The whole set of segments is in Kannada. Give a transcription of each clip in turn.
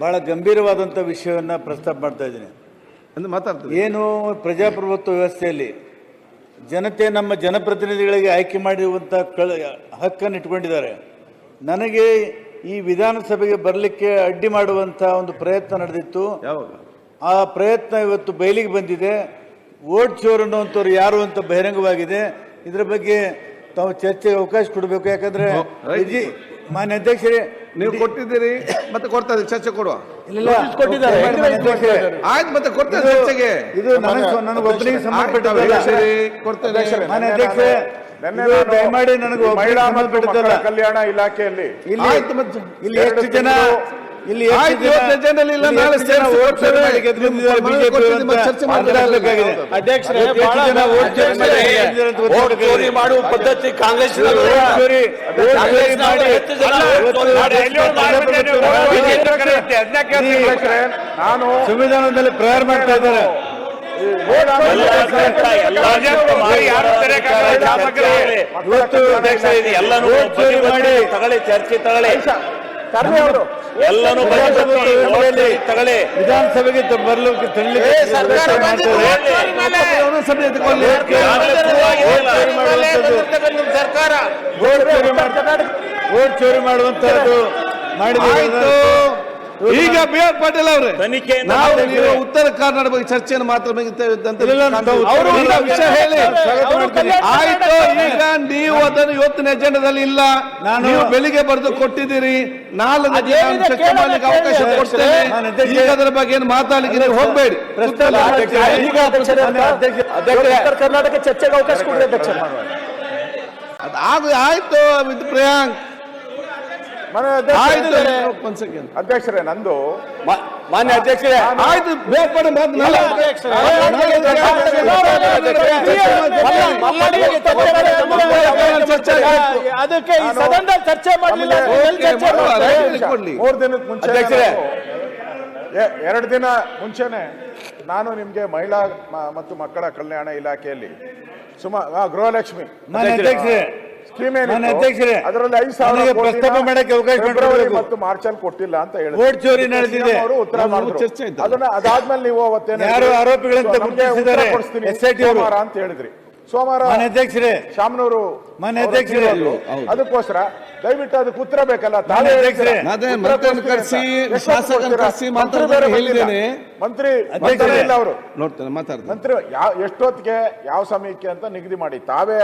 ಬಹಳ ಗಂಭೀರವಾದಂಥ ವಿಷಯವನ್ನು ಪ್ರಸ್ತಾಪ ಮಾಡ್ತಾ ಇದ್ದೀನಿ. ಏನು ಪ್ರಜಾಪ್ರಭುತ್ವ ವ್ಯವಸ್ಥೆಯಲ್ಲಿ ಜನತೆ ನಮ್ಮ ಜನಪ್ರತಿನಿಧಿಗಳಿಗೆ ಆಯ್ಕೆ ಮಾಡಿರುವಂಥ ಹಕ್ಕನ್ನು ಇಟ್ಕೊಂಡಿದ್ದಾರೆ. ನನಗೆ ಈ ವಿಧಾನಸಭೆಗೆ ಬರಲಿಕ್ಕೆ ಅಡ್ಡಿ ಮಾಡುವಂಥ ಒಂದು ಪ್ರಯತ್ನ ನಡೆದಿತ್ತು. ಆ ಪ್ರಯತ್ನ ಇವತ್ತು ಬಯಲಿಗೆ ಬಂದಿದೆ. ವೋಟ್ ಚೋರ್ ಅನ್ನುವಂಥವ್ರು ಯಾರು ಅಂತ ಬಹಿರಂಗವಾಗಿದೆ. ಇದರ ಬಗ್ಗೆ ತಾವು ಚರ್ಚೆಗೆ ಅವಕಾಶ ಕೊಡಬೇಕು. ಯಾಕಂದ್ರೆ ಮಾನ್ಯ ಅಧ್ಯಕ್ಷರೇ, ನೀವು ಕೊಟ್ಟಿದ್ದೀರಿ, ಮತ್ತೆ ಕೊಡ್ತಾ ಇದ್ದೀರಿ, ಚರ್ಚೆ ಕೊಡುವ. ಆಯ್ತು, ಮತ್ತೆ ಕೊಡ್ತಾ ಚರ್ಚೆಗೆ. ಇದು ನನಗೆ ಒಬ್ಬನಿಗೆ ಸಂಬಂಧಪಟ್ಟಿದ್ದಲ್ಲ. ಮಾನ್ಯ ಅಧ್ಯಕ್ಷರೇ, ದಯಮಾಡಿ ನನಗೆ ಸಂಬಂಧಪಟ್ಟಿದ್ದಲ್ಲ. ಕಲ್ಯಾಣ ಇಲಾಖೆಯಲ್ಲಿ ಇಲ್ಲಿ ಎಷ್ಟು ಜನ ಮಾಡುವ ಪದ್ಧತಿ ಕಾಂಗ್ರೆಸ್ ನಾನು ಸಂವಿಧಾನದಲ್ಲಿ ಪ್ರೇಯರ್ ಮಾಡ್ತಾ ಇದ್ದಾರೆ. ತಗೊಳ್ಳಿ, ಚರ್ಚೆ ತಗೊಳ್ಳಿ, ಎಲ್ಲನೂ ತಗೊಳ್ಳಿ. ವಿಧಾನಸಭೆಗೆ ಬರಲು ಸರ್ಕಾರ ವೋಟ್ ಚೋರಿ ಮಾಡುವಂತಹದ್ದು ಮಾಡಿದ. ಈಗ ಬಿ ಆರ್ ಪಾಟೀಲ್ ಅವರೇ, ತನಿಖೆ ಉತ್ತರ ಕರ್ನಾಟಕ ಬಗ್ಗೆ ಚರ್ಚೆಯನ್ನು ಮಾತ್ರ ವಿಷಯ ಹೇಳಿ ಆಯ್ತು. ಈಗ ನೀವು ಅದನ್ನು ಇವತ್ತಿನ ಎಜೆಂಡಾದಲ್ಲಿ ಇಲ್ಲ, ನೀವು ಬೆಳಿಗ್ಗೆ ಬರೆದು ಕೊಟ್ಟಿದ್ದೀರಿ. ನಾಳೆ ಚರ್ಚೆ ಮಾಡ್ಲಿಕ್ಕೆ ಅವಕಾಶ ಕೊಡ್ತೇನೆ. ಈಗ ಅದರ ಬಗ್ಗೆ ಏನು ಮಾತಾಡ್ಲಿಕ್ಕೆ ನೀವು ಹೋಗ್ಬೇಡಿ. ಕರ್ನಾಟಕ ಚರ್ಚೆಗೆ ಅವಕಾಶ ಕೊಡಿ ಅಧ್ಯಕ್ಷ. ಆಯ್ತು ವಿತ್ ಪ್ರಿಯಾಂಕ್. ಅಧ್ಯಕ್ಷರೇ, ನಂದು ಮಾನ್ಯ ಅಧ್ಯಕ್ಷರೇ, ಆಯ್ತು ಬೇರ್ಪಡೆ ಅದಕ್ಕೆ ಈ ಸದನದಲ್ಲಿ ಚರ್ಚೆ ಮಾಡಲಿಲ್ಲ. 3 ದಿನದ ಮುಂಚೆ, 2 ದಿನ ಮುಂಚೆನೆ ನಾನು ನಿಮ್ಗೆ ಮಹಿಳಾ ಮತ್ತು ಮಕ್ಕಳ ಕಲ್ಯಾಣ ಇಲಾಖೆಯಲ್ಲಿ ಗೃಹಲಕ್ಷ್ಮಿ ಸ್ಕೀಮ್ ಅದರಲ್ಲಿ 5,000 ಪ್ರಸ್ತಾಪ ಮಾಡಕ್ಕೆ ಅವಕಾಶ ಮತ್ತು ಮಾರ್ಚ್ ಅಲ್ಲಿ ಕೊಟ್ಟಿಲ್ಲ ಅಂತ ಹೇಳಿದ್ರು. ವೋಟ್ ಚೋರಿ ನಡೆದಿದೆ, ಅವರು ಉತ್ತರ ಮಾಡಿದ್ರು. ಅದನ್ನ ಅದಾದ್ಮೇಲೆ ನೀವು ಅವತ್ತೇನು ಯಾರು ಆರೋಪಿಗಳಂತ ಗುರುತಿಸಿದ್ದಾರೆ ಕೊಡಿಸ್ತೀನಿ ಅಂತ ಹೇಳಿದ್ರಿ. ಸೋಮವಾರ ಅಧ್ಯಕ್ಷರೇ, ಶಾಮನೂರು ಮಾನ್ಯ ಅಧ್ಯಕ್ಷರೇ, ಅದಕ್ಕೋಸ್ಕರ ದಯವಿಟ್ಟು ಅದಕ್ಕೆ ಉತ್ತರ ಬೇಕಲ್ಲ. ಮಂತ್ರಿ ಇಲ್ಲ, ಅವರು ನೋಡ್ತಾರೆ ಮಾತಾಡ್ತಾರೆ. ಮಂತ್ರಿ ಎಷ್ಟೊತ್ತಿಗೆ ಯಾವ ಸಮಯಕ್ಕೆ ಅಂತ ನಿಗದಿ ಮಾಡಿ ತಾವೇ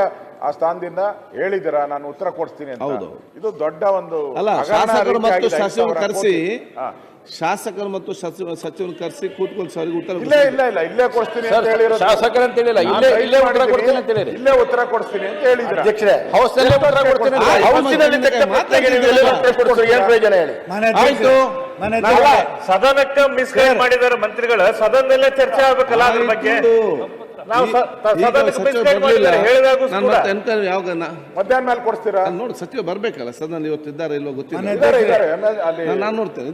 ಆ ಸ್ಥಾನದಿಂದ ಹೇಳಿದ್ದೀರಾ ನಾನು ಉತ್ತರ ಕೊಡ್ತೀನಿ ಅಂತ. ಇದು ದೊಡ್ಡ ಒಂದು ಶಾಸಕರು ಮತ್ತು ಸಚಿವರು ಕರೆಸಿ, ಶಾಸಕರು ಮತ್ತು ಸಚಿವರು ಕರೆಸಿ ಕೂತ್ಕೊಂಡು ಸರಿಗೆ ಉತ್ತರ ಇಲ್ಲೇ ಕೊಡ್ತೀನಿ ಅಂತ ಹೇಳಿರೋ ಶಾಸಕರು ಅಂತ ಹೇಳಿಲ್ಲ, ಇಲ್ಲೇ ಉತ್ತರ ಕೊಡ್ತೀನಿ ಅಂತ ಹೇಳಿದ್ರು. ಅಧ್ಯಕ್ಷರೇ, ಸದನಕ್ಕೆ ಮಿಸ್ಗೈಡ್ ಮಾಡಿದ್ದಾರೆ ಮಂತ್ರಿಗಳು. ಸದನದಲ್ಲೇ ಚರ್ಚೆ ಆಗ್ಬೇಕಲ್ಲ ಅದ್ರ ಬಗ್ಗೆ. ಮಧ್ಯಾಹ್ನ ಮೇಲೆ ಕೊಡ್ತೀರಾ? ನೋಡಿ, ಸಚಿವ ಬರ್ಬೇಕಲ್ಲ ಸದನ ಇವತ್ತಿದ್ದಾರೆ ಇಲ್ಲೋ ಗೊತ್ತಿಲ್ಲ. ನಾನು ನೋಡ್ತೇನೆ,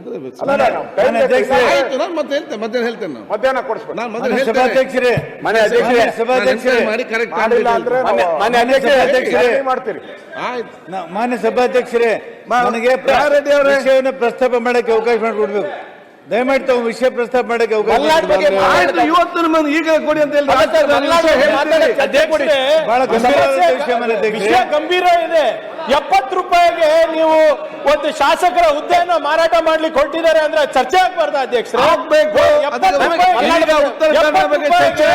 ಮತ್ತೆ ಹೇಳ್ತೇನೆ, ಮಧ್ಯಾಹ್ನ ಹೇಳ್ತೇನೆ. ನಾನು ಮಧ್ಯಾಹ್ನ ಕೊಡಿಸ್ಬೇಕು. ನಾನು ಮೊದಲು ಸಭಾಧ್ಯಕ್ಷರೇ ಮಾಡಿ ಕರೆಕ್ಟ್ ಮಾಡ್ತೀರಿ. ಮಾನ್ಯ ಸಭಾಧ್ಯಕ್ಷರೇ, ನನಗೆ ವಿಷಯವನ್ನು ಪ್ರಸ್ತಾಪ ಮಾಡಕ್ಕೆ ಅವಕಾಶ ಮಾಡಿಕೊಡ್ಬೇಕು. ದಯಮಾಡಿ ತಾವು ವಿಷಯ ಪ್ರಸ್ತಾಪ ಮಾಡಕ್ಕೆ ಅವಕಾಶ. ಇವತ್ತು ಈಗ ಕೊಡಿ ಅಂತ ಹೇಳಿ ಬಹಳ ವಿಷಯ ಗಂಭೀರ ಇದೆ. 70 ರೂಪಾಯಿಗೆ ನೀವು ಒಂದು ಶಾಸಕರ ಹುದ್ದೆಯನ್ನು ಮಾರಾಟ ಮಾಡ್ಲಿಕ್ಕೆ ಹೊರಟಿದ್ದಾರೆ ಅಂದ್ರೆ ಚರ್ಚೆ ಆಗ್ಬಾರ್ದು ಅಧ್ಯಕ್ಷರೇ? ಆಗ್ಬೇಕು. ಉತ್ತರ ಕನ್ನಡ ಬಗ್ಗೆ ಚರ್ಚೆ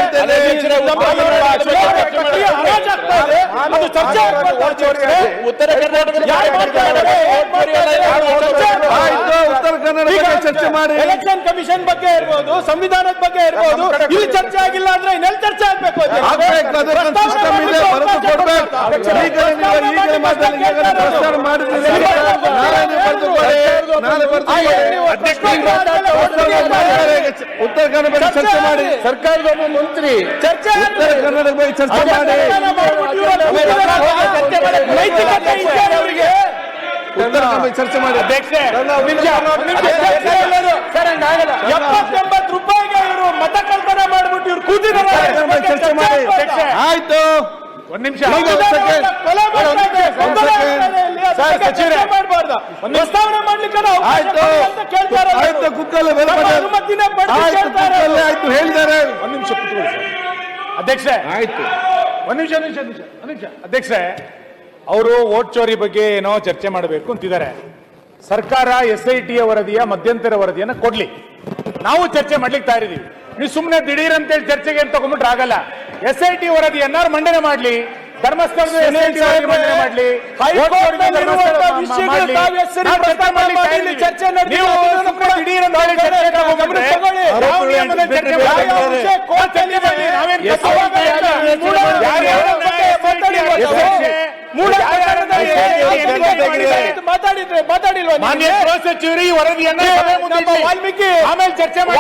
ಉತ್ತರ ಕರ್ನಾಟಕ ಉತ್ತರ ಕನ್ನಡ ಬಗ್ಗೆ ಚರ್ಚೆ ಮಾಡಿ. ಎಲೆಕ್ಷನ್ ಕಮಿಷನ್ ಬಗ್ಗೆ ಇರ್ಬೋದು, ಸಂವಿಧಾನದ ಬಗ್ಗೆ ಇರ್ಬೋದು, ಇಲ್ಲಿ ಚರ್ಚೆ ಆಗಿಲ್ಲ ಅಂದ್ರೆ ಇನ್ನೆಲ್ಲಿ ಚರ್ಚೆ ಆಗ್ಬೇಕು? ಉತ್ತರ ಕನ್ನಡ ಬಗ್ಗೆ ಚರ್ಚೆ ಮಾಡಿ. ಸರ್ಕಾರದ ಮಂತ್ರಿ ಚರ್ಚೆ ಉತ್ತರ ಕನ್ನಡ ಬಗ್ಗೆ ಚರ್ಚೆ ಮಾಡಿ. ಉತ್ತರ ಕನ್ನಡ ಚರ್ಚೆ ಮಾಡಿ. 70-80 ರೂಪಾಯಿಗೆ ಇವರು ಮತ ಕಲ್ಪನೆ ಮಾಡ್ಬಿಟ್ಟು ಇವ್ರು ಕೂತಿದ್ದಾರೆ. ಚರ್ಚೆ ಮಾಡಿ. ಆಯ್ತು, ಒಂದ್ ನಿಮಿಷ. ಪ್ರಸ್ತಾವನೆ ಮಾಡ್ಲಿಕ್ಕೆ ಅವಕಾಶ ಆಯ್ತು ಕೊಡಿ ಅಂತ ಕೇಳ್ತಾ ಇರೋದು. ಆಯ್ತು ಕುಕ್ಕಲ್ಲಿ ನಮ್ಮ ಅನುಮತಿನೇ ಪಡೆದು ಆಯ್ತು ಕೇಳ್ತಾ ಇರೋದು. ಕುಕ್ಕಲ್ಲಿ ಆಯ್ತು ಹೇಳಿದ್ದಾರೆ ಒಂದ್ ನಿಮಿಷ ಕೂತ್ಕೊಳ್ಳಿ ಸರ್. ಅಧ್ಯಕ್ಷರೇ ಆಯ್ತು ಒಂದ್ ನಿಮಿಷ ಅಧ್ಯಕ್ಷರೇ, ಅವರು ವೋಟ್ ಚೋರಿ ಬಗ್ಗೆ ಏನೋ ಚರ್ಚೆ ಮಾಡಬೇಕು ಅಂತಿದ್ದಾರೆ. ಸರ್ಕಾರ SIT ವರದಿಯ ಮಧ್ಯಂತರ ವರದಿಯನ್ನ ಕೊಡ್ಲಿ, ನಾವು ಚರ್ಚೆ ಮಾಡ್ಲಿಕ್ಕೆ ತಯಾರಿದ್ದೀವಿ. ನೀವು ಸುಮ್ಮನೆ ದಿಢೀರ್ ಅಂತೇಳಿ ಚರ್ಚೆಗೆ ಅಂತ ತಗೊಂಡ್ಬಿಟ್ರೆ ಆಗಲ್ಲ. SIT ವರದಿಯನ್ನ ಮಂಡನೆ ಮಾಡ್ಲಿ, ಧರ್ಮಸ್ಥಳದ SIT ವರದಿ ಮಂಡನೆ ಮಾಡ್ಲಿ, ಚರ್ಚೆ ಮಾತಾಡಿಲ್ವಾ ವರದಿಯನ್ನ ವಾಲ್ಮೀಕಿ ಆಮೇಲೆ ಚರ್ಚೆ ಮಾಡಿ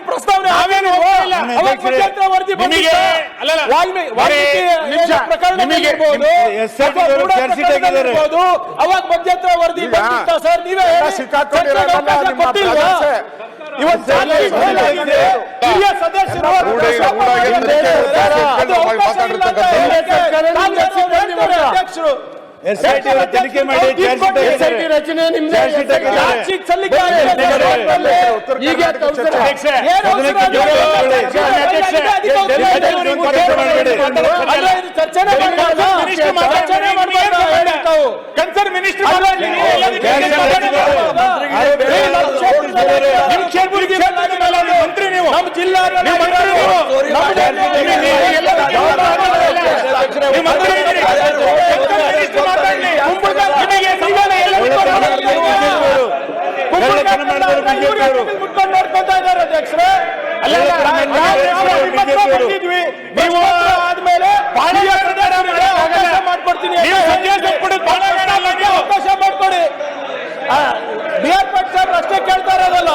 ಪ್ರಸ್ತಾವನೆ ಅವಾಗ ಮಧ್ಯಂತರ ವರದಿ ಸರ್ ನೀವೇ ಹಿರಿಯ ಸದಸ್ಯರು ಅಧ್ಯಕ್ಷರು SIT ತನಿಖೆ ಮಾಡಿ ರಚನೆ ಕನ್ಸರ್ನ್ ಮಿನಿಸ್ಟರ್ ಮಂತ್ರಿ ನೀವು, ನಮ್ಮ ಜಿಲ್ಲಾ ನೋಡ್ಕೊತಾ ಇದ್ದಾರೆ ಅಧ್ಯಕ್ಷರೇ. ನೀವು ಆದ್ಮೇಲೆ ಅವಕಾಶ ಮಾಡ್ಕೊಡ್ತೀನಿ, ಅವಕಾಶ ಮಾಡ್ಕೊಡಿ. BR ಪಟ್ ಸಾಹೇಬ್ ಅಷ್ಟೇ ಕೇಳ್ತಾ ಇರೋದಲ್ಲ.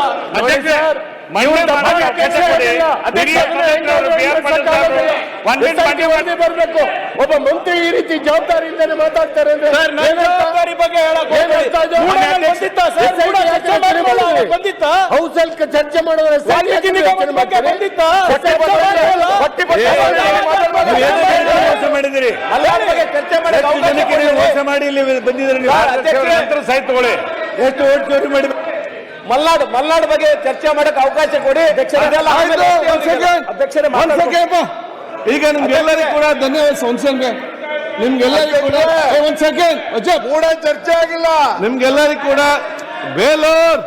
ಬರ್ಬೇಕು. ಒಬ್ಬ ಮಂತ್ರಿ ಈ ರೀತಿ ಜವಾಬ್ದಾರಿಯಿಂದಲೇ ಮಾತಾಡ್ತಾರೆ ಅಂದ್ರೆ ಜವಾಬ್ದಾರಿ ಬಗ್ಗೆ ಬಂದಿತ್ತ ಹೌಸಲ್ಲಿ ಚರ್ಚೆ ಮಾಡೋದ್ರೆ ಮೋಸ ಮಾಡಿದಿರಿ, ಚರ್ಚೆ ಮಾಡಿ ಮೋಸ ಮಾಡಿ ಇಲ್ಲಿ ಬಂದಿದ್ರಿ. ಸೈಟ್ ತಗೊಳ್ಳಿ, ಎಷ್ಟು ಓಟ್ ಚೋರಿ ಮಾಡಿ ಮಲ್ನಾಡ್ ಬಗ್ಗೆ ಚರ್ಚೆ ಮಾಡಕ್ ಅವಕಾಶ ಕೊಡಿ ಈಗ ನಿಮ್ಗೆಲ್ಲರಿಗೂ ಕೂಡ ಧನ್ಯವಾದ. ನಿಮ್ಗೆಲ್ಲರಿಗೂ ಕೂಡ ಒಂದ್ ಸೆಕೆಂಡ್ ಕೂಡ ಚರ್ಚೆ ಆಗಿಲ್ಲ. ನಿಮ್ಗೆಲ್ಲರಿಗೂ ಕೂಡ ಬೇಲೂರ್